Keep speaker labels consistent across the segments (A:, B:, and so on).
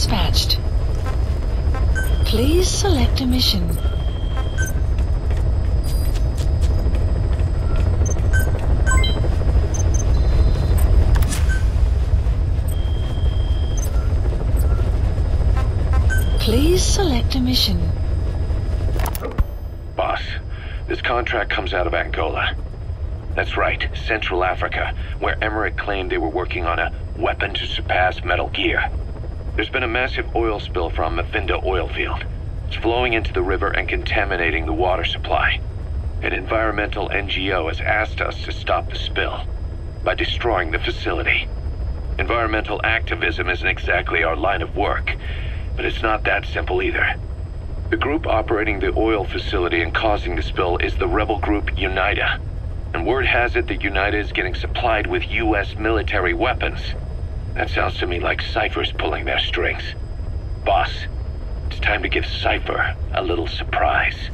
A: dispatched. Please select a mission. Please select a mission.
B: Boss, this contract comes out of Angola. That's right, Central Africa, where Emmerich claimed they were working on a weapon to surpass Metal Gear. There's been a massive oil spill from Mafinda oil field. It's flowing into the river and contaminating the water supply. An environmental NGO has asked us to stop the spill by destroying the facility. Environmental activism isn't exactly our line of work, but it's not that simple either. The group operating the oil facility and causing the spill is the rebel group UNITA. And word has it that UNITA is getting supplied with US military weapons. That sounds to me like Cypher's pulling their strings. Boss, it's time to give Cypher a little surprise.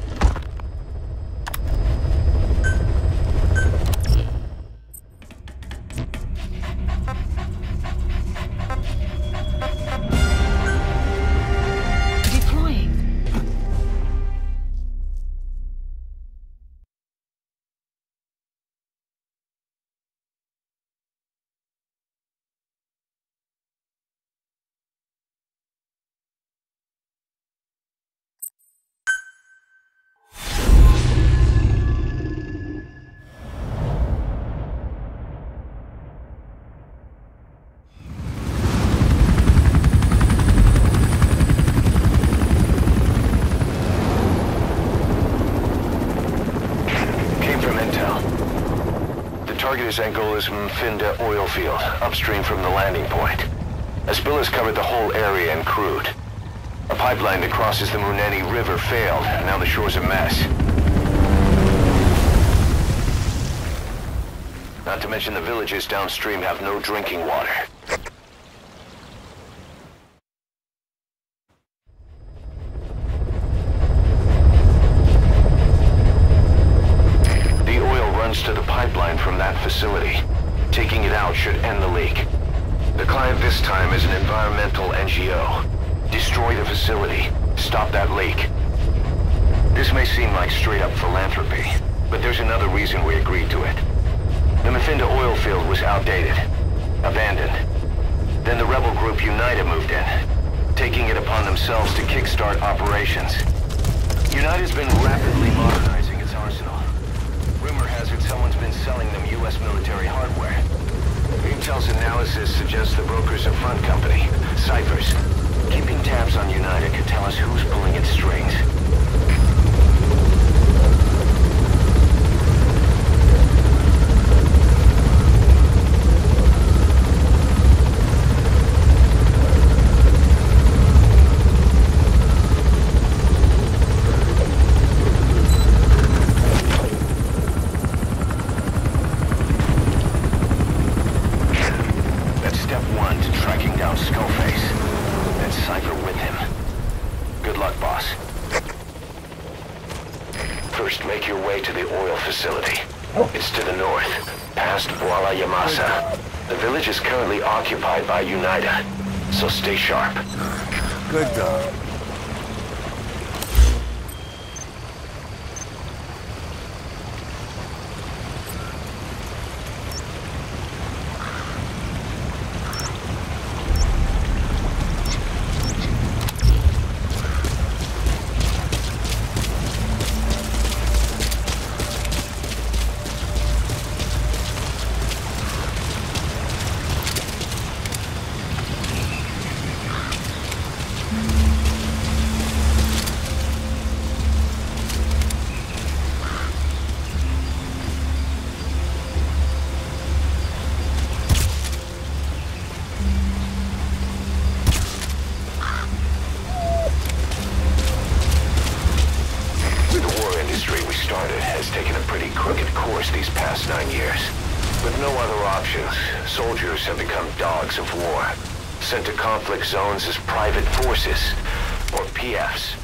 B: Target is Angola's Mafinda oil field, upstream from the landing point. A spill has covered the whole area and crude. A pipeline that crosses the Muneni River failed, and now the shore's a mess. Not to mention the villages downstream have no drinking water. To the pipeline from that facility. Taking it out should end the leak. The client this time is an environmental NGO. Destroy the facility. Stop that leak. This may seem like straight-up philanthropy, but there's another reason we agreed to it. The Mafinda oil field was outdated, abandoned. Then the rebel group UNITA moved in, taking it upon themselves to kickstart operations. UNITA's been rapidly modernizing its arsenal. Rumor has it someone's been selling them US military hardware. Intel's analysis suggests the broker's a front company, Cypher's. Keeping tabs on UNITA could tell us who's pulling its strings. Occupied by UNITA, so stay sharp.
C: Good dog.
B: Sent to conflict zones as private forces, or PFs.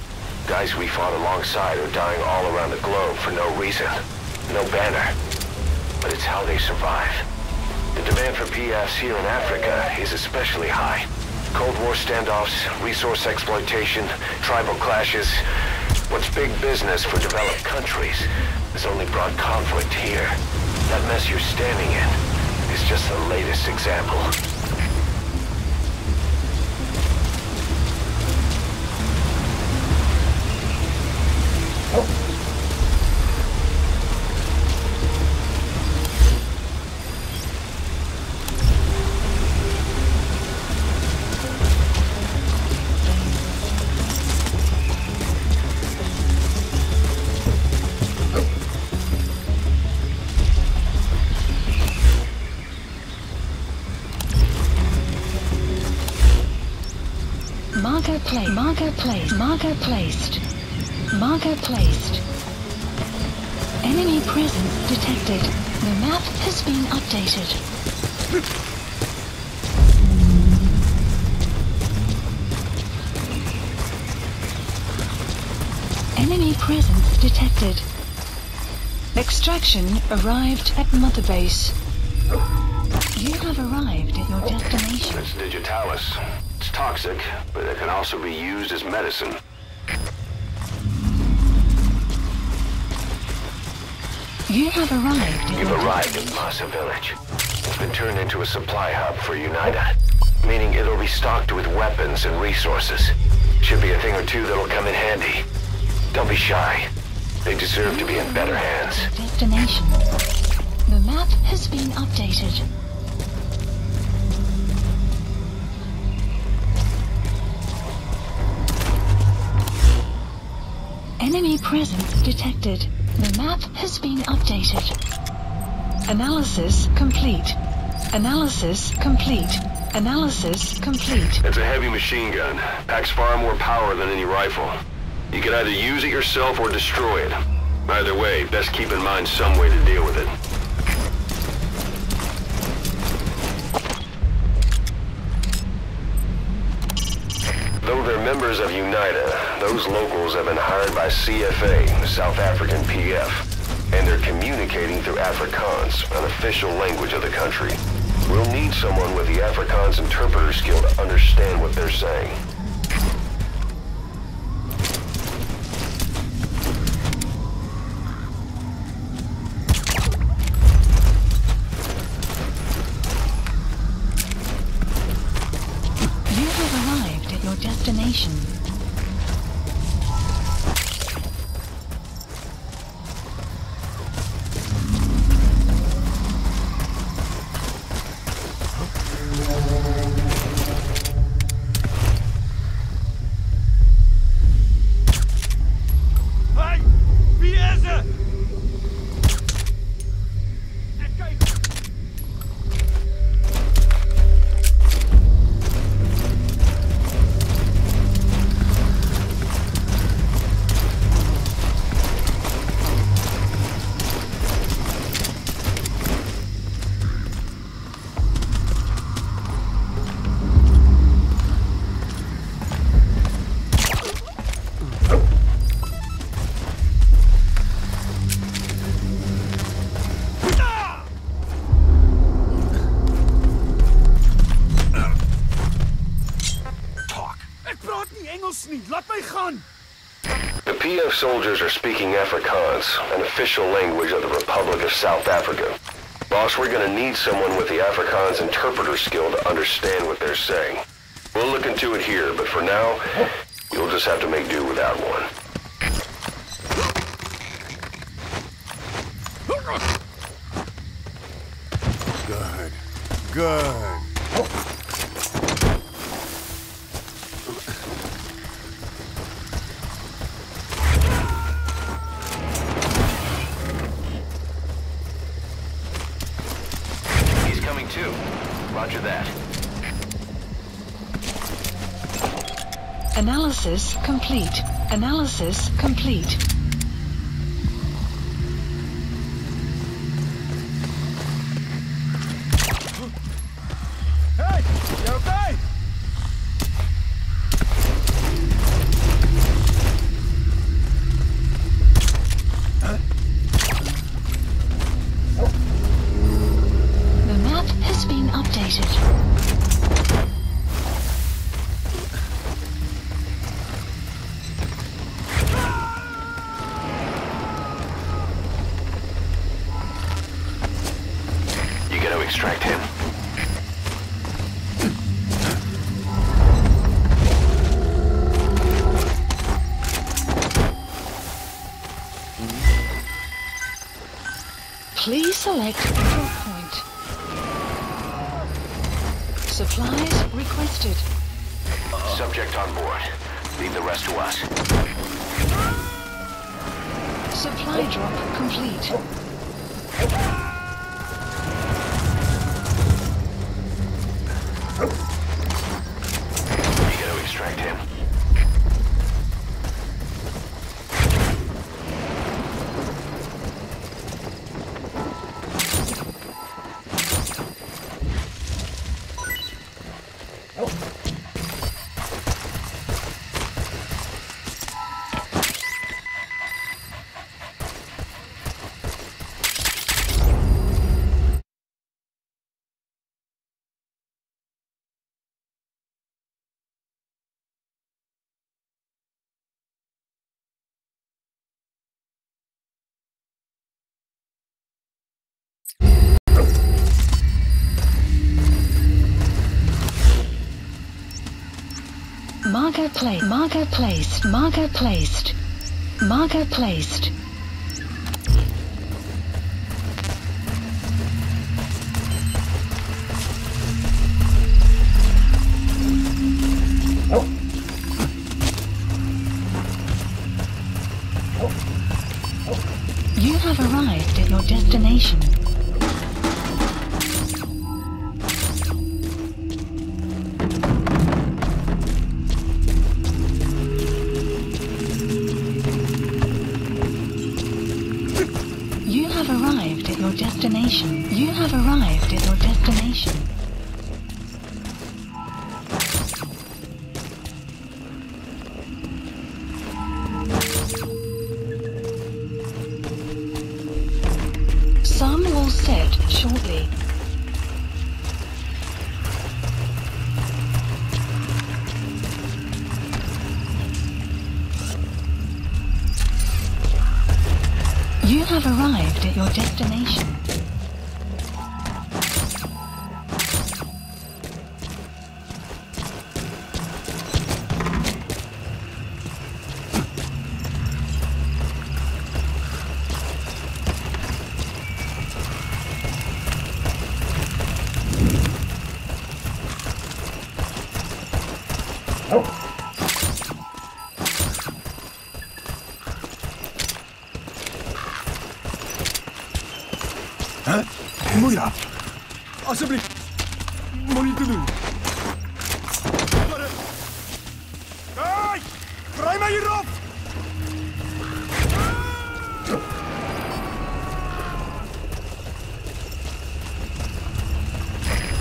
B: Guys we fought alongside are dying all around the globe for no reason. No banner. But it's how they survive. The demand for PFs here in Africa is especially high.
D: Cold War standoffs, resource exploitation, tribal clashes. What's big business for developed countries has only brought conflict here. That mess you're standing in is just the latest example.
A: Marker placed. Enemy presence detected. The map has been updated. Enemy presence detected. Extraction arrived at Mother Base. You have arrived at your destination.
D: It's digitalis. It's toxic, but it can also be used as medicine.
A: You have arrived at
D: You've
A: your
D: arrived at Massa Village. It's been turned into a supply hub for UNITA, meaning it'll be stocked with weapons and resources. Should be a thing or two that'll come in handy. Don't be shy. They deserve to be in better hands.
A: destination. The map has been updated. Enemy presence detected. The map has been updated. Analysis complete. Analysis complete. Analysis complete.
D: It's a heavy machine gun. Packs far more power than any rifle. You can either use it yourself or destroy it. Either way, best keep in mind some way to deal with it. Though they're members of UNITA, those locals have been hired by CFA, the South African PF, and they're communicating through Afrikaans, an official language of the country. We'll need someone with the Afrikaans interpreter skill to understand what they're saying.
A: You have arrived at your destination.
C: Hey! Wie is het? Laat my gaan!
D: The PF soldiers are speaking Afrikaans, an official language of the Republic of South Africa. Boss, we're gonna need someone with the Afrikaans interpreter skill to understand what they're saying. We'll look into it here, but for now, you'll just have to make do without one.
C: Good. Good.
D: He's coming too. Roger that.
A: Analysis complete. Analysis complete.
C: Hey! You okay?
A: The map has been updated.
D: extract him.
A: Please select drop point. Supplies requested.
D: Subject on board. Leave the rest to us.
A: Supply drop complete.
D: You gotta extract him.
A: Marker placed. Marker placed. Marker placed. Marker placed. You have arrived at your destination. You have arrived at your destination. You have arrived at your destination. Sun will set shortly. You have arrived at your destination.
C: Hè? Moeira! Alsjeblieft! Moet niet te doen! Hey! Draai mij hierop!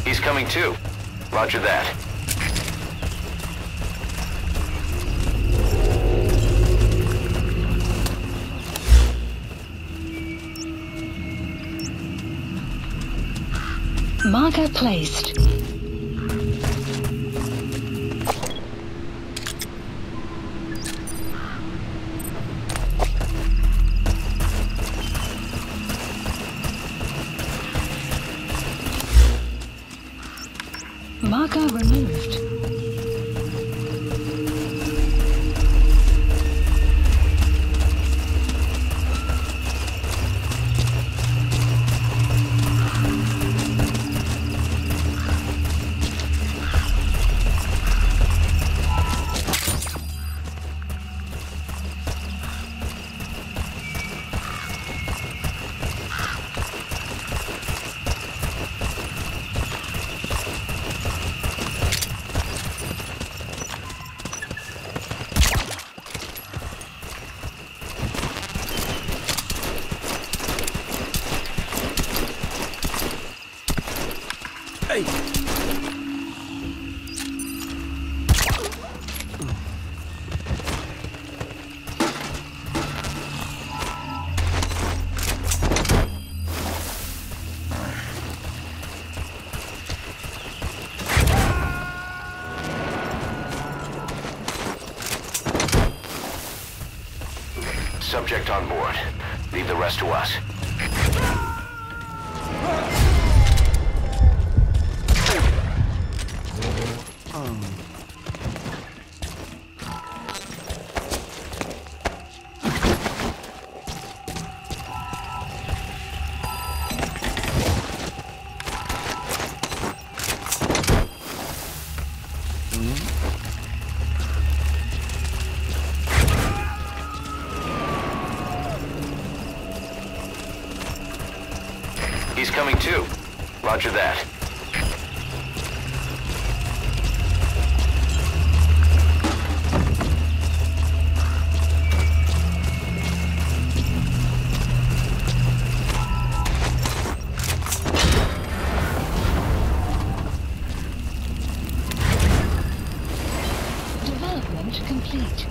D: He's coming too. Roger that.
A: Marker placed. Marker removed.
C: Hey!
D: Subject on board. Leave the rest to us. He's coming too. Roger that.
A: Development complete.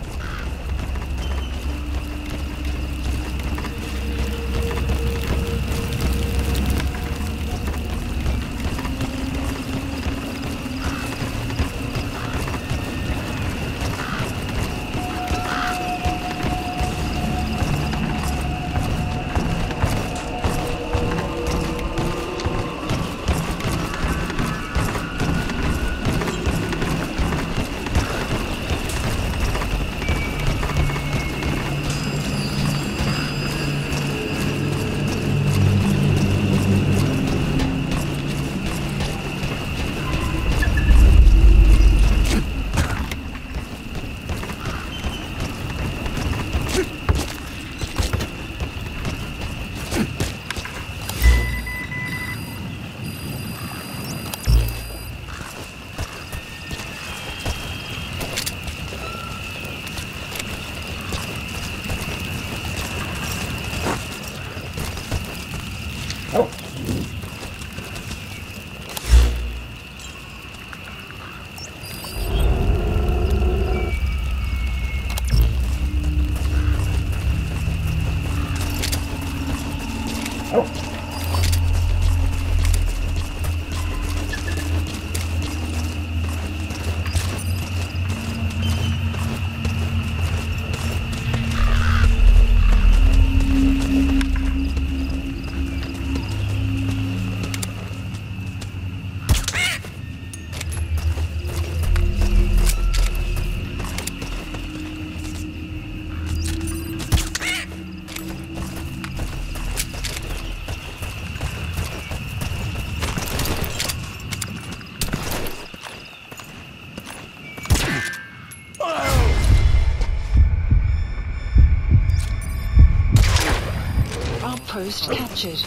A: Outpost captured.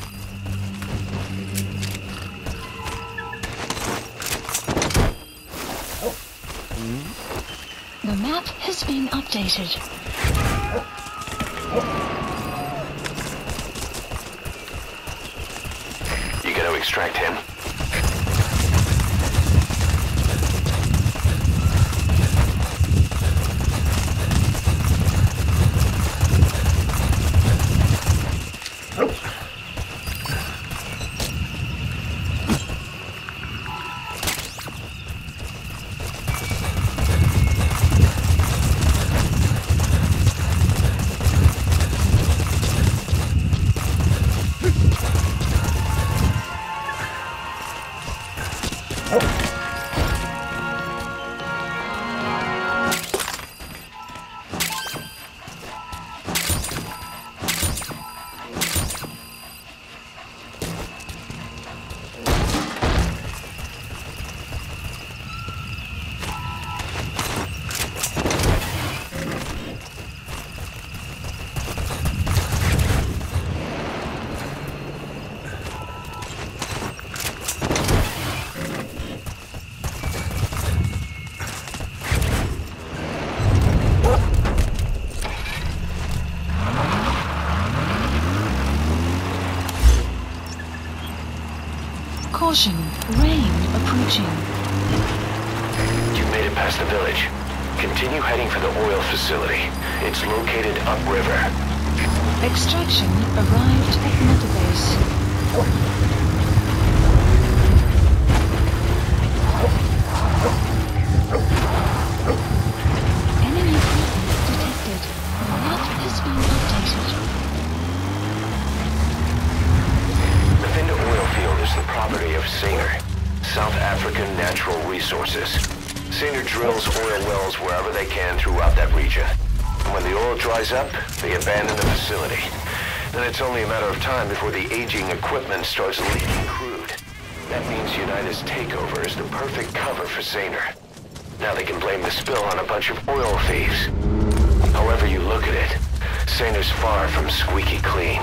A: The map has been updated.
D: You gonna extract him?
A: Caution, rain approaching.
D: You made it past the village. Continue heading for the oil facility. It's located upriver.
A: Extraction arrived at Mother Base. Enemy presence detected. The map has been updated.
D: The Vinda oil field is the property of Saner, South African Natural Resources. Saner drills oil wells wherever they can throughout that region. And when the oil dries up, they abandon the facility. Then it's only a matter of time before the aging equipment starts leaking crude. That means United's takeover is the perfect cover for Saner. Now they can blame the spill on a bunch of oil thieves. However you look at it, Saner's far from squeaky clean.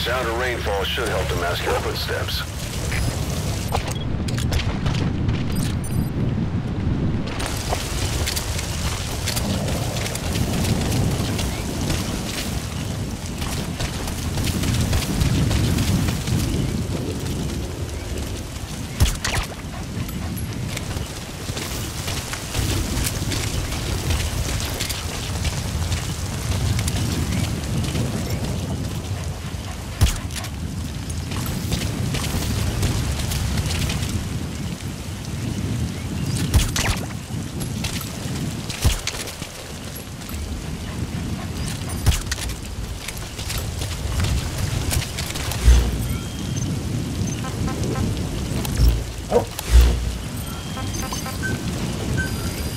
D: Sound of rainfall should help to mask your footsteps.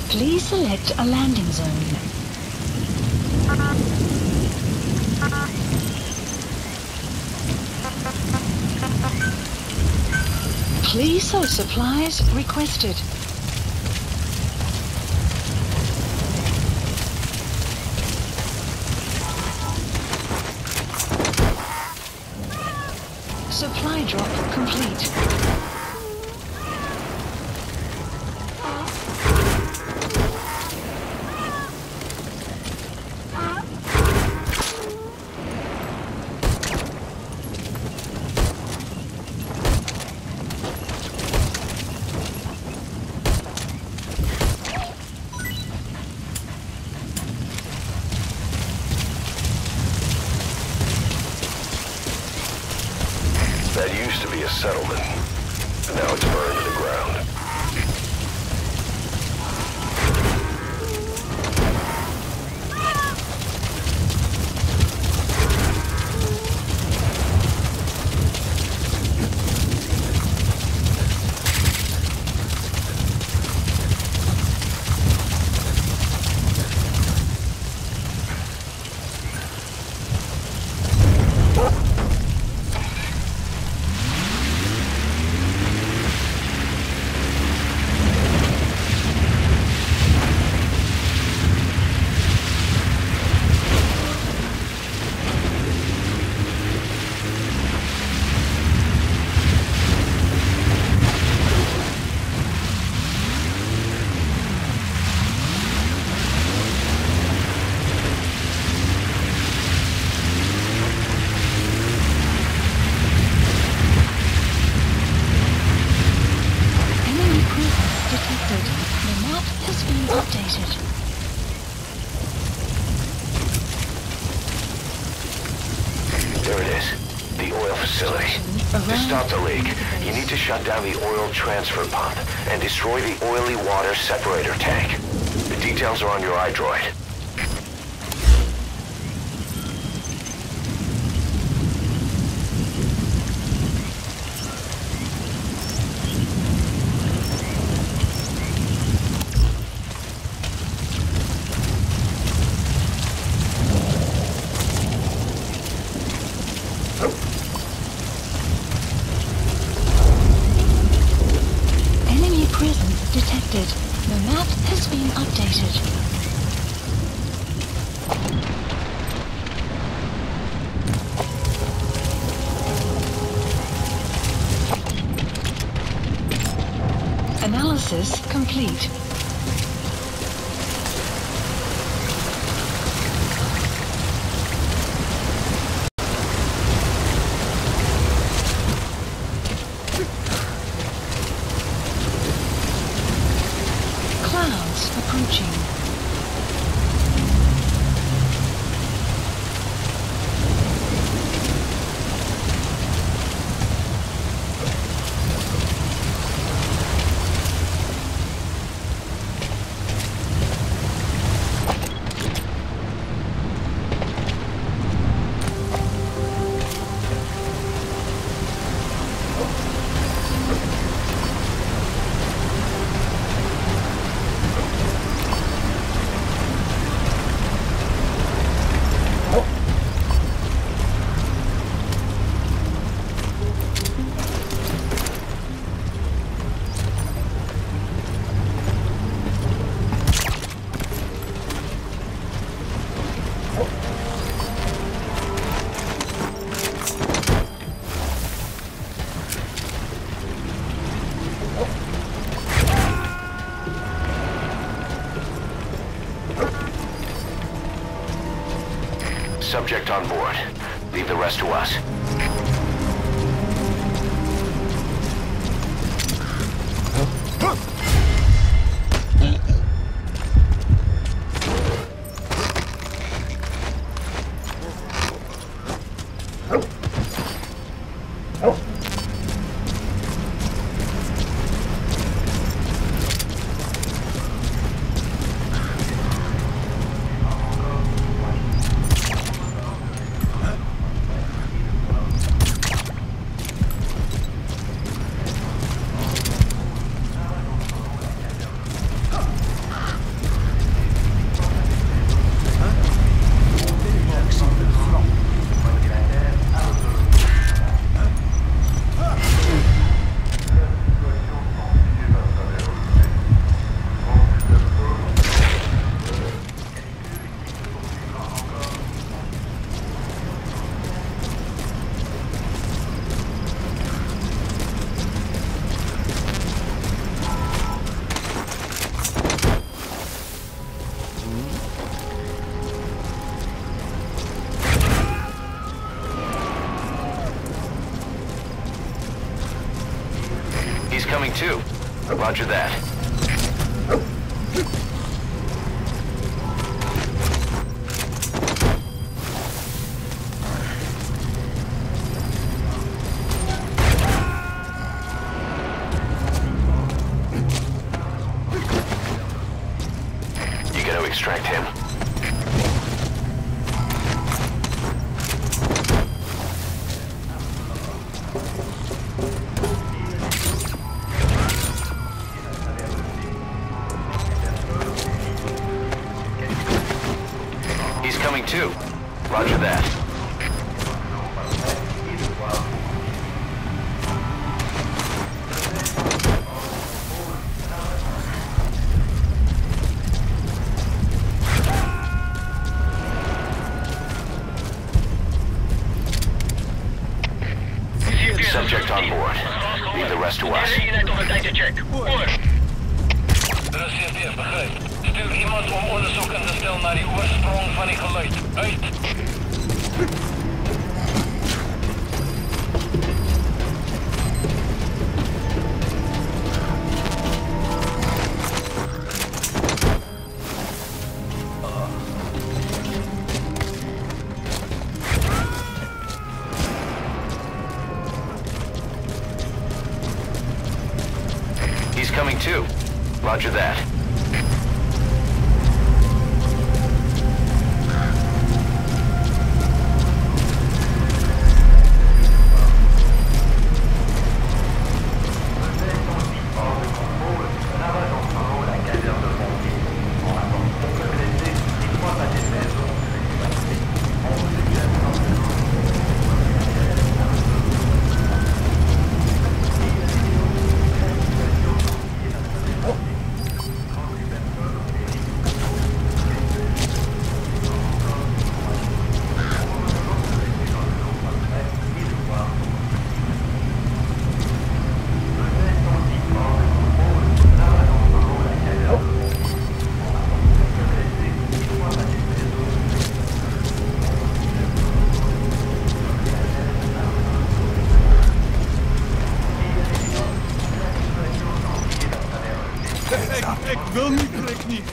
A: Please select a landing zone. Please source supplies requested. Supply drop complete.
D: That used to be a settlement. Now it's burned to the ground. There it is. The oil facility. To stop the leak, you need to shut down the oil transfer pump and destroy the oily water separator tank. The details are on your iDroid.
A: Enemy presence detected. The map has been updated. Analysis complete. Clouds approaching.
D: Subject on board. Leave the rest to us. Coming too. Roger that. You gotta extract him. Coming too. Roger that. Subject on board. Leave the rest to us.
E: Stuur iemand om onderzoek in te stellen naar die oorsprong van die geluid. Uit!
D: He's coming too. Roger that.
C: Ik wil niet, Rick, niet.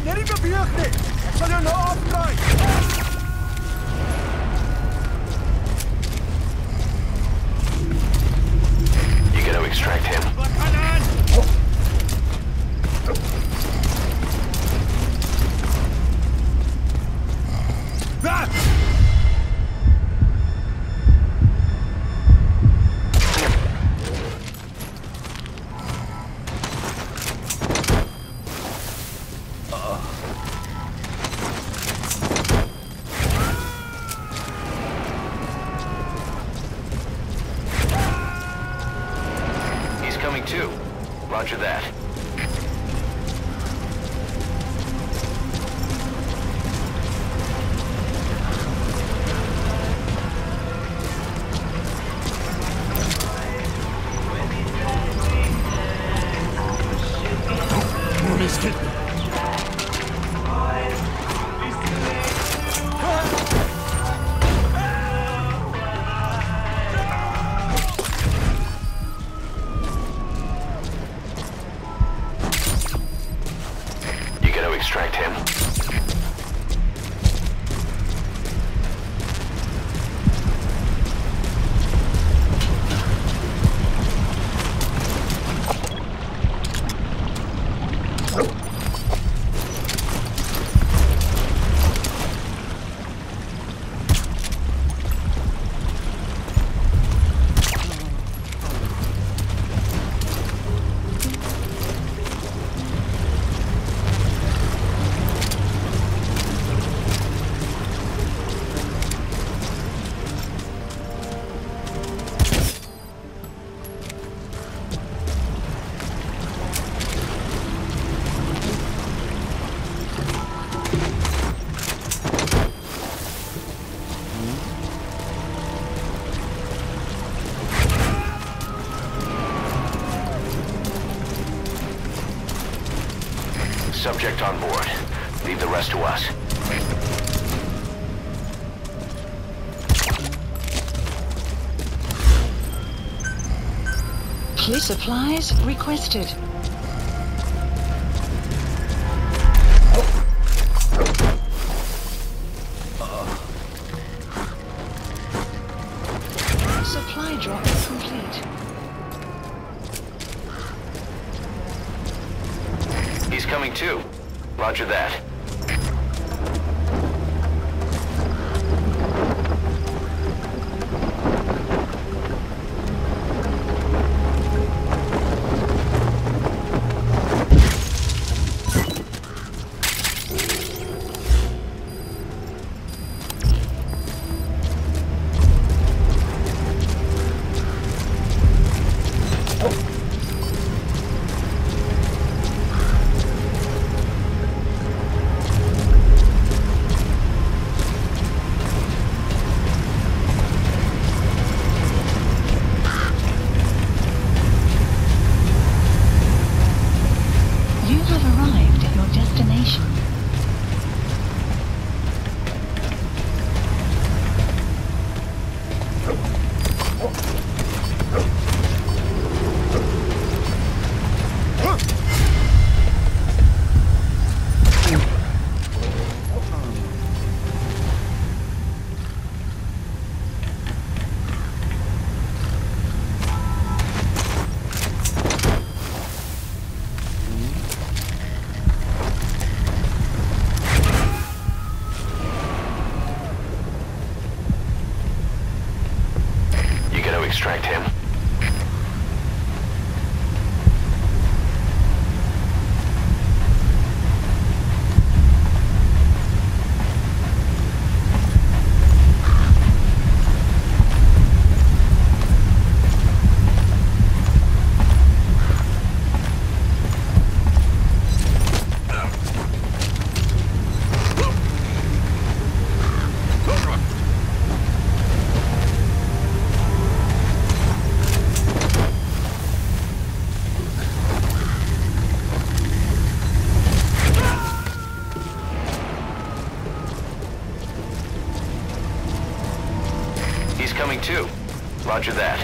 C: Net niet beweeg nie. Ek sal jou nou afdraai.
D: You gotta extract him.
C: Daar!
D: He's coming too. Roger that.
C: Missed it.
D: You gotta extract him. Subject on board. Leave the rest to us.
A: Key supplies requested. Supply drop complete.
D: He's coming too. Roger that.
A: You have arrived at your destination.
D: You gotta extract him. coming too. Roger that.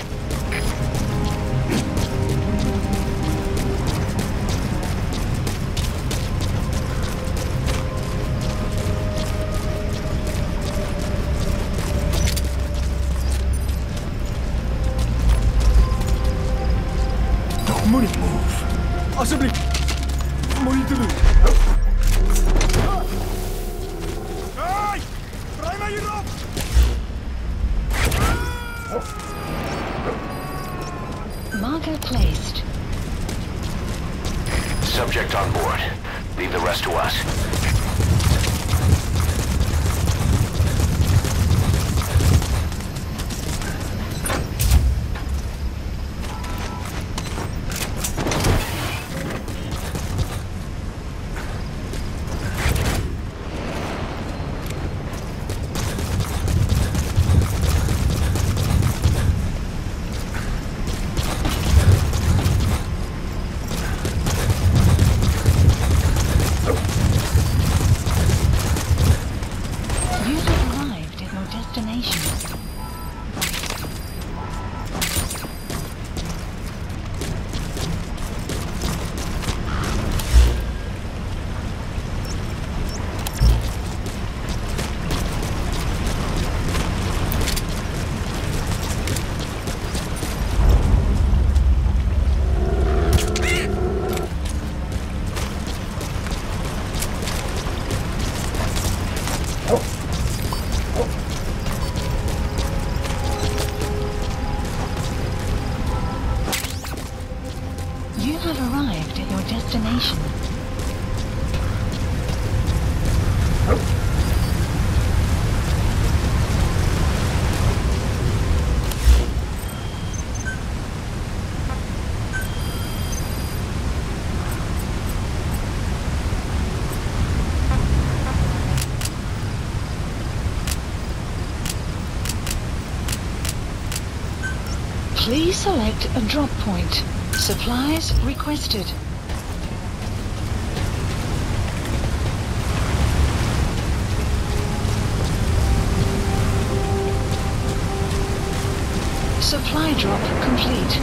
C: Money move. Assembly. Money to lose. Hey! Draai mij hierop!
A: Marker placed.
D: Subject on board. Leave the rest to us.
A: You have arrived at your destination. Please select a drop point. Supplies requested. Supply drop complete.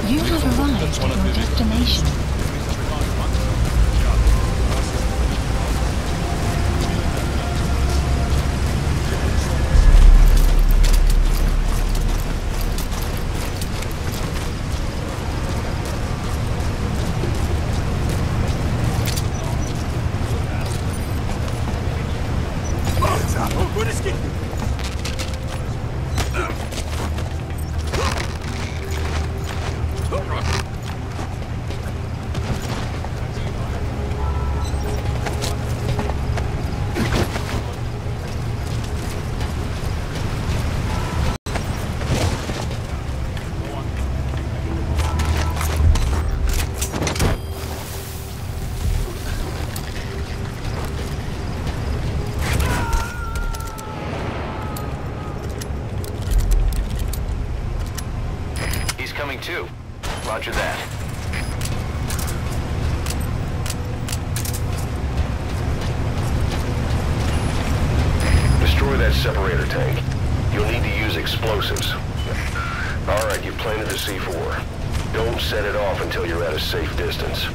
A: You have arrived at your destination.
D: Coming too. Roger that. Destroy that separator tank. You'll need to use explosives. Alright, you planted the C4. Don't set it off until you're at a safe distance.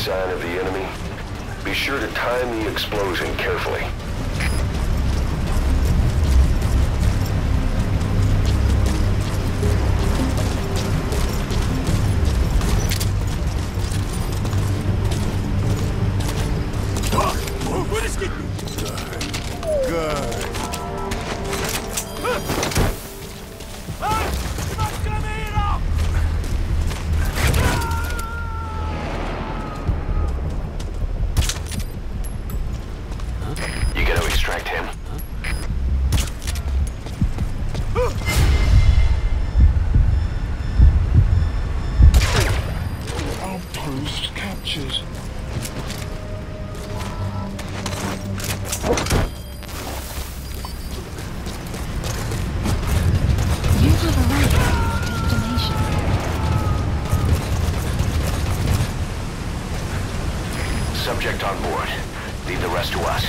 D: sign of the enemy, be sure to time the explosion carefully. You gotta extract him.
C: Outpost captured.
A: You have arrived at your destination.
D: Subject on board. Leave the rest to us.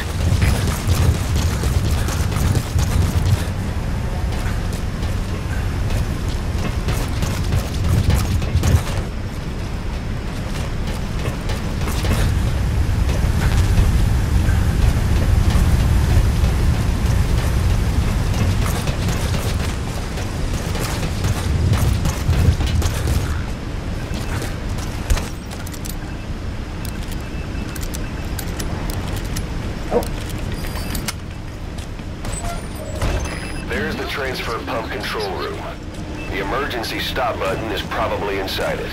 D: There's the transfer pump control room. The emergency stop button is probably inside it.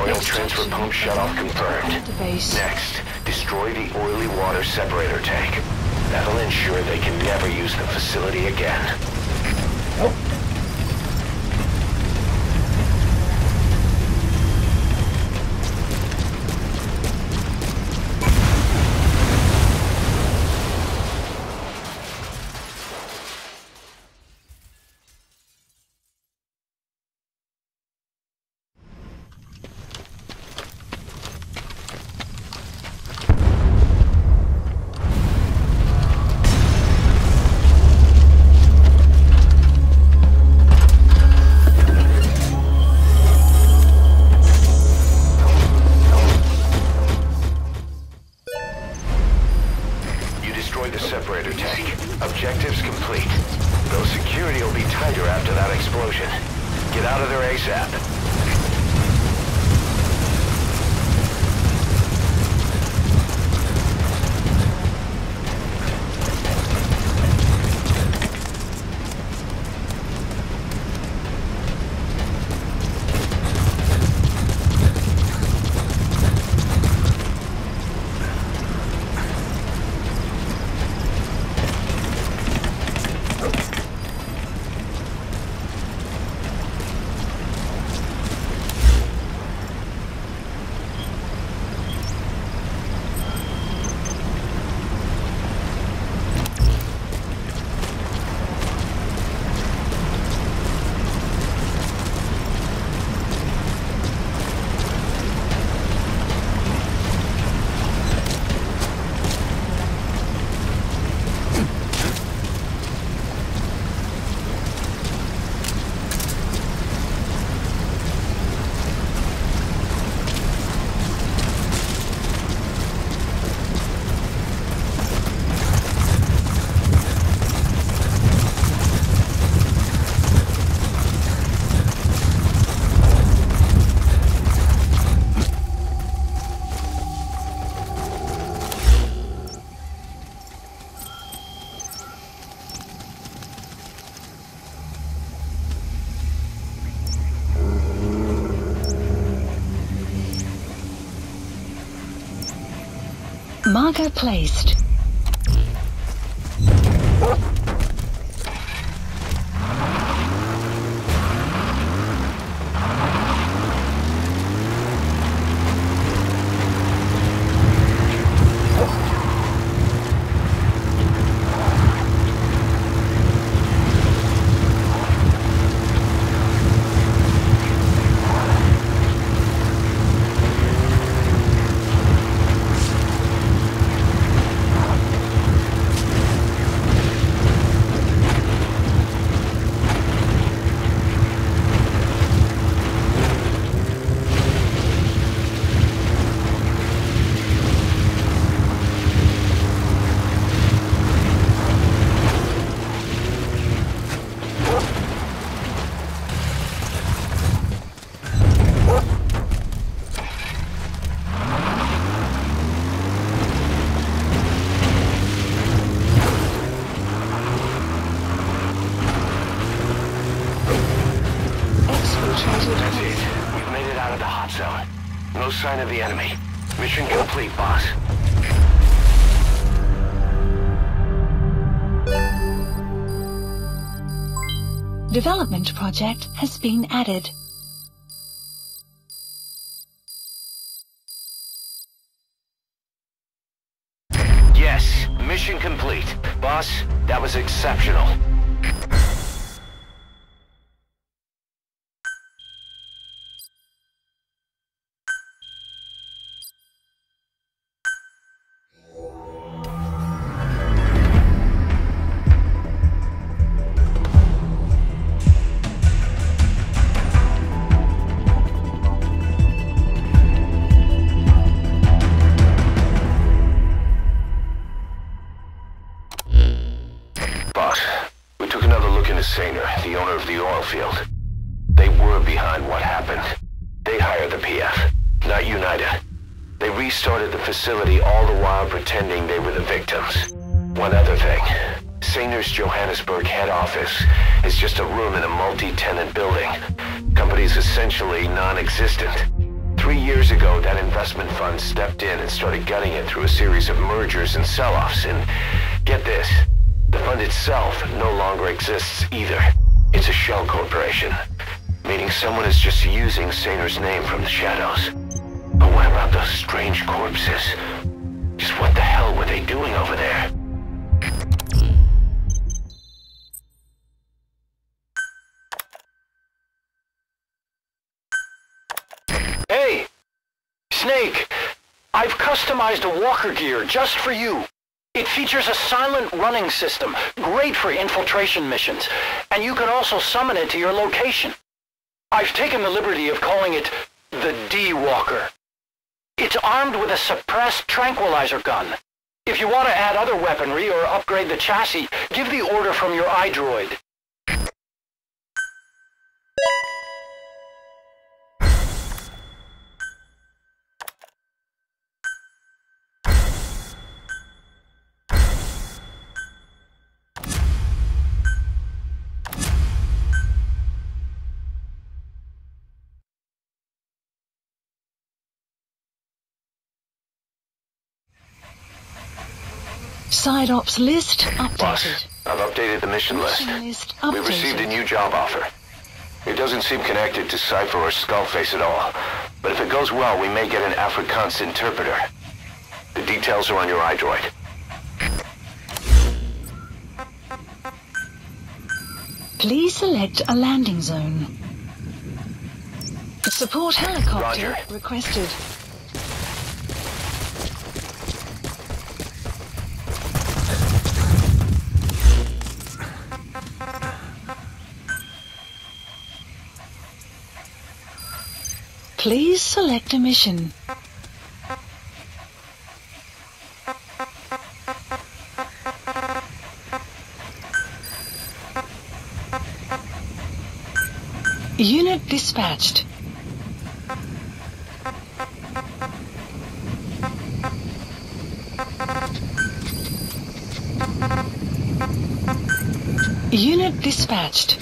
D: Oil transfer pump shutoff confirmed. Next, destroy the oily water separator tank. That'll ensure they can never use the facility again. The separator tank. Objectives complete. Though security will be tighter after that explosion. Get out of there ASAP.
A: Marker placed.
D: the enemy. Mission complete, boss.
A: Development project has been added.
D: Yes, mission complete. Boss, that was exceptional. The owner of the oil field. They were behind what happened. They hired the PF, not United. They restarted the facility all the while pretending they were the victims. One other thing. Saner's Johannesburg head office is just a room in a multi-tenant building. Company's essentially non-existent. 3 years ago, that investment fund stepped in and started gutting it through a series of mergers and sell-offs. And get this, the fund itself no longer exists either. It's a shell corporation, meaning someone is just using Saner's name from the shadows. But what about those strange corpses? Just what the hell were they doing over there? Hey! Snake! I've customized a walker gear just for you. It features a silent running system, great for infiltration missions, and you can also summon it to your location. I've taken the liberty of calling it the D-Walker. It's armed with a suppressed tranquilizer gun. If you want to add other weaponry or upgrade the chassis, give the order from your iDroid.
A: Side ops list updated.
D: Boss, I've updated the mission list. We received a new job offer. It doesn't seem connected to Cypher or Skullface at all, but if it goes well, we may get an Afrikaans interpreter. The details are on your iDroid.
A: Please select a landing zone. Support helicopter
D: Roger.
A: requested. Please select a mission. Unit dispatched. Unit dispatched.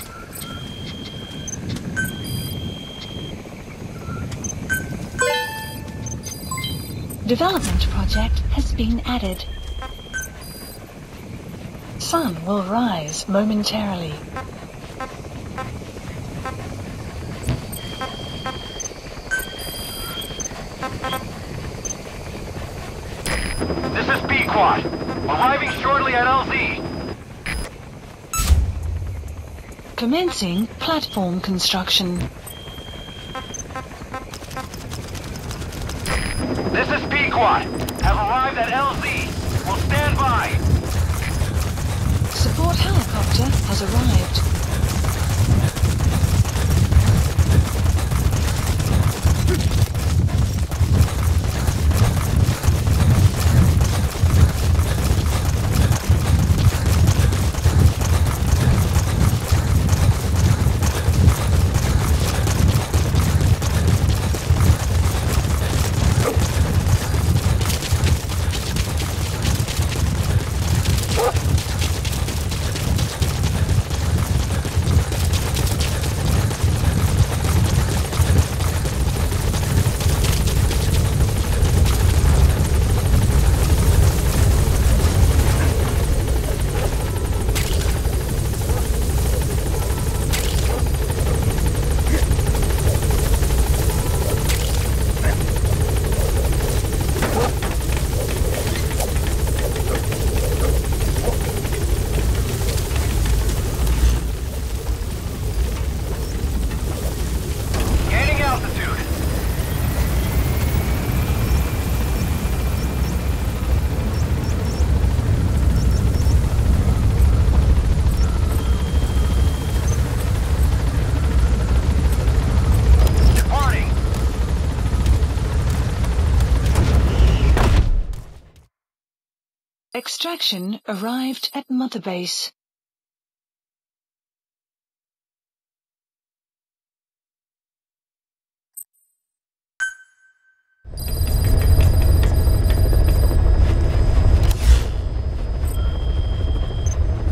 A: Development project has been added. Sun will rise momentarily.
E: This is B-Quad. Arriving shortly at LZ.
A: Commencing platform construction.
E: This is B-Quad. Have arrived at LZ. Will stand by.
A: Support helicopter has arrived. Extraction arrived at Mother Base.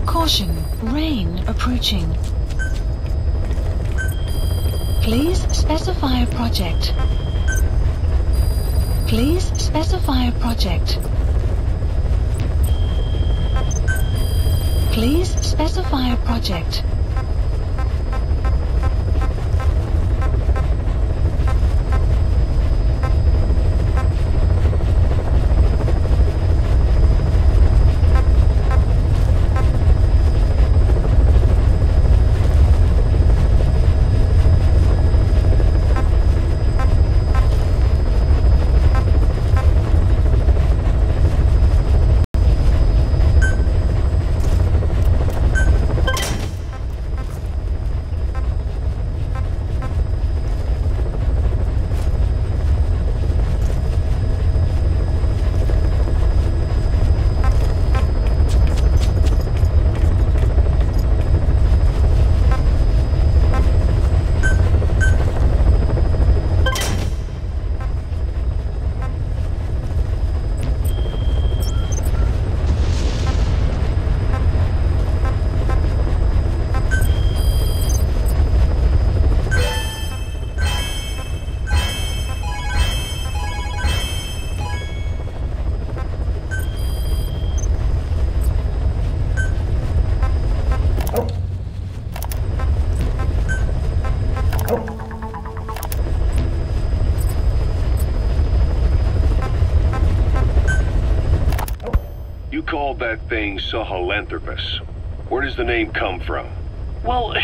A: Caution, rain approaching. Please specify a project. Please specify a project. Please specify a project.
B: Called that thing Sahelanthropus. Where does the name come from?
F: Well,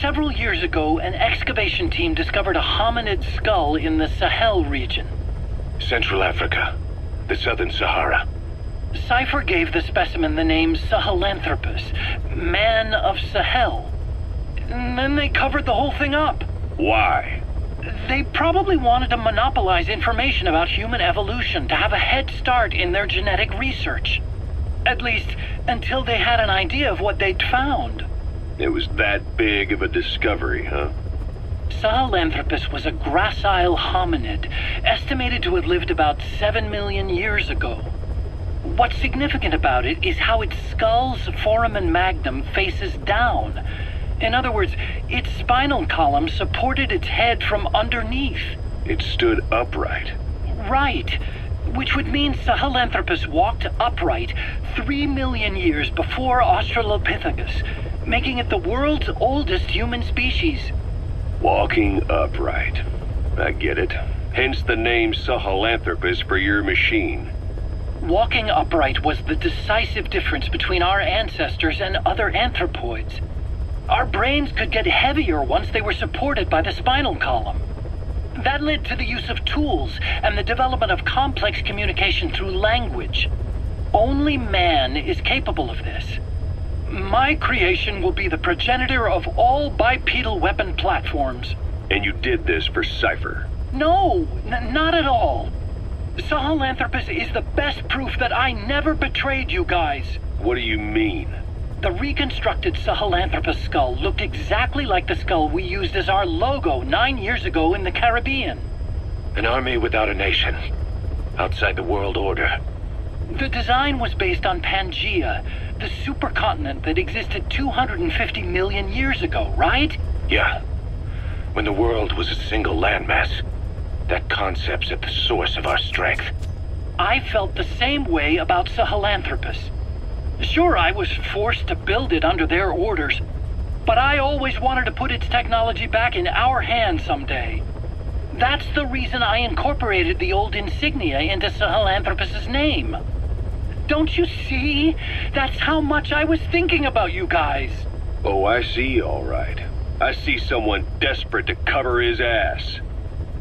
F: several years ago, an excavation team discovered a hominid skull in the Sahel region.
B: Central Africa. The Southern Sahara.
F: Cypher gave the specimen the name Sahelanthropus, Man of Sahel. And then they covered the whole thing up.
B: Why?
F: They probably wanted to monopolize information about human evolution to have a head start in their genetic research. At least, until they had an idea of what they'd found.
B: It was that big of a discovery, huh?
F: Sahelanthropus was a gracile hominid, estimated to have lived about 7 million years ago. What's significant about it is how its skull's foramen magnum faces down. In other words, its spinal column supported its head from underneath.
B: It stood upright.
F: Right. Which would mean Sahelanthropus walked upright 3 million years before Australopithecus, making it the world's oldest human species.
B: Walking upright. I get it. Hence the name Sahelanthropus for your machine.
F: Walking upright was the decisive difference between our ancestors and other anthropoids. Our brains could get heavier once they were supported by the spinal column. That led to the use of tools and the development of complex communication through language. Only man is capable of this. My creation will be the progenitor of all bipedal weapon platforms.
B: And you did this for Cypher?
F: No, not at all. Sahelanthropus is the best proof that I never betrayed you guys.
B: What do you mean?
F: The reconstructed Sahelanthropus skull looked exactly like the skull we used as our logo 9 years ago in the Caribbean.
B: An army without a nation. Outside the world order.
F: The design was based on Pangaea, the supercontinent that existed 250 million years ago, right?
B: Yeah. When the world was a single landmass. That concept's at the source of our strength.
F: I felt the same way about Sahelanthropus. Sure, I was forced to build it under their orders, but I always wanted to put its technology back in our hands someday. That's the reason I incorporated the old insignia into Sahelanthropus's name. Don't you see? That's how much I was thinking about you guys.
B: Oh, I see, all right. I see someone desperate to cover his ass.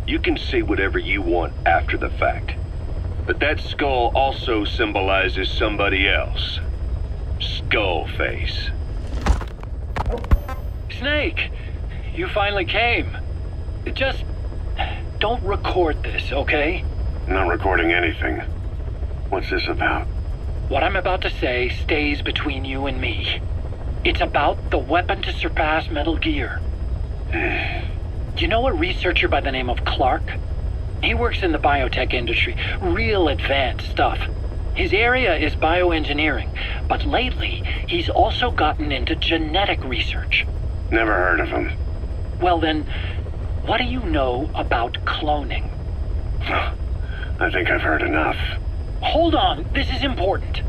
B: You can say whatever you want after the fact. But that skull also symbolizes somebody else. Skullface.
F: Snake, you finally came. Just don't record this, okay?
B: Not recording anything. What's this about?
F: What I'm about to say stays between you and me. It's about the weapon to surpass Metal Gear. You know a researcher by the name of Clark? He works in the biotech industry, real advanced stuff. His area is bioengineering, but lately he's also gotten into genetic research.
B: Never heard of him.
F: Well then, what do you know about cloning?
B: I think I've heard enough.
F: Hold on, this is important.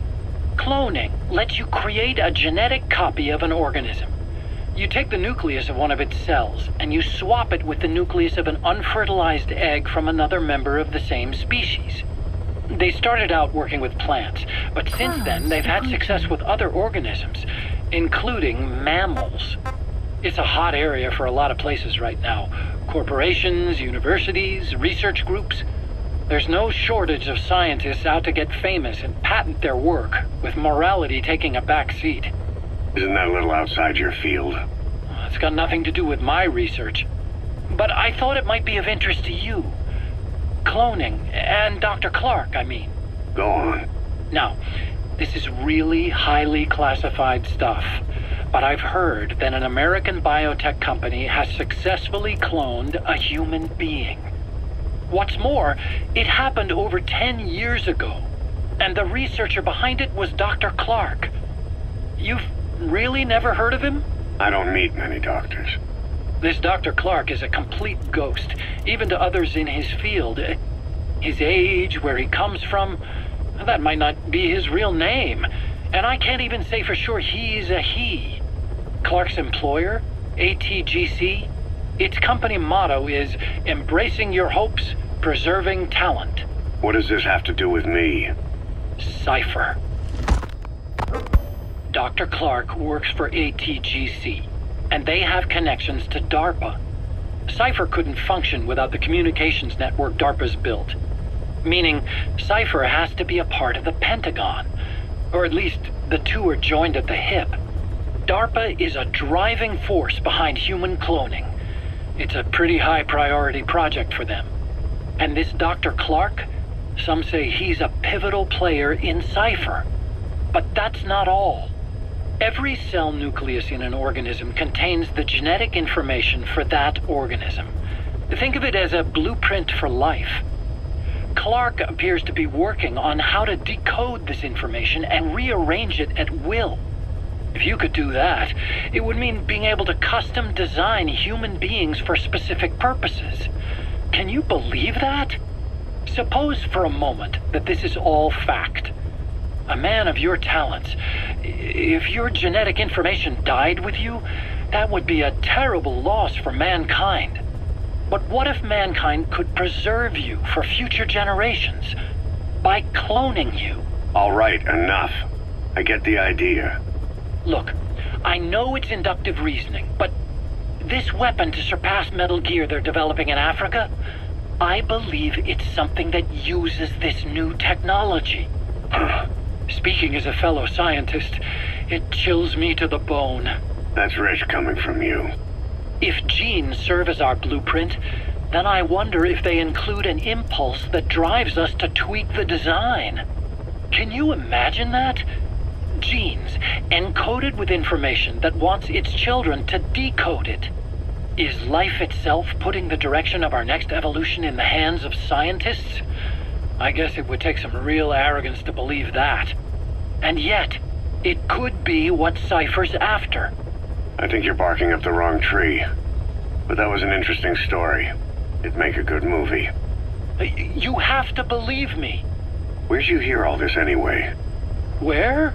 F: Cloning lets you create a genetic copy of an organism. You take the nucleus of one of its cells, and you swap it with the nucleus of an unfertilized egg from another member of the same species. They started out working with plants, but since then they've had success with other organisms, including mammals. It's a hot area for a lot of places right now. Corporations, universities, research groups. There's no shortage of scientists out to get famous and patent their work, with morality taking a back seat.
B: Isn't that a little outside your field?
F: It's got nothing to do with my research. But I thought it might be of interest to you. Cloning, and Dr. Clark, I mean.
B: Go on.
F: Now, this is really highly classified stuff, but I've heard that an American biotech company has successfully cloned a human being. What's more, it happened over 10 years ago, and the researcher behind it was Dr. Clark. You've really never heard of him?
B: I don't meet many doctors.
F: This Dr. Clark is a complete ghost, even to others in his field. His age, where he comes from, that might not be his real name. And I can't even say for sure he's a he. Clark's employer, ATGC, its company motto is embracing your hopes, preserving talent.
B: What does this have to do with me?
F: Cypher. Dr. Clark works for ATGC, and they have connections to DARPA. Cypher couldn't function without the communications network DARPA's built. Meaning, Cypher has to be a part of the Pentagon. Or at least, the two are joined at the hip. DARPA is a driving force behind human cloning. It's a pretty high priority project for them. And this Dr. Clark, some say he's a pivotal player in Cypher. But that's not all. Every cell nucleus in an organism contains the genetic information for that organism. Think of it as a blueprint for life. Clark appears to be working on how to decode this information and rearrange it at will. If you could do that, it would mean being able to custom design human beings for specific purposes. Can you believe that? Suppose for a moment that this is all fact. A man of your talents, if your genetic information died with you, that would be a terrible loss for mankind. But what if mankind could preserve you for future generations by cloning you?
B: All right, enough. I get the idea.
F: Look, I know it's inductive reasoning, but this weapon to surpass Metal Gear they're developing in Africa, I believe it's something that uses this new technology. Speaking as a fellow scientist, it chills me to the bone.
B: That's rich coming from you.
F: If genes serve as our blueprint, then I wonder if they include an impulse that drives us to tweak the design. Can you imagine that? Genes, encoded with information that wants its children to decode it. Is life itself putting the direction of our next evolution in the hands of scientists? I guess it would take some real arrogance to believe that. And yet, it could be what Cypher's after.
B: I think you're barking up the wrong tree. But that was an interesting story. It'd make a good movie.
F: You have to believe me.
B: Where'd you hear all this anyway?
F: Where?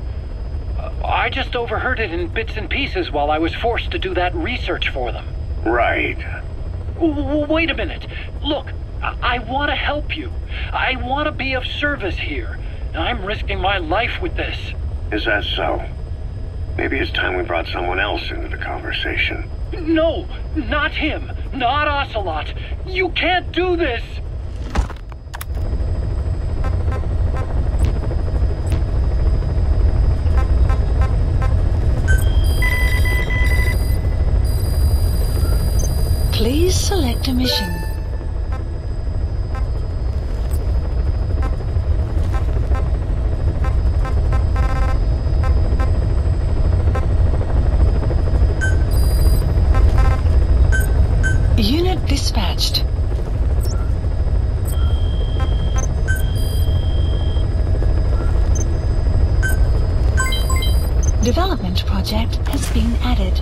F: I just overheard it in bits and pieces while I was forced to do that research for them.
B: Right.
F: Wait a minute. Look, I want to help you. I want to be of service here. I'm risking my life with this.
B: Is that so? Maybe it's time we brought someone else into the conversation.
F: No, not him. Not Ocelot. You can't do this.
A: Please select a mission. Unit dispatched. Development project has been added.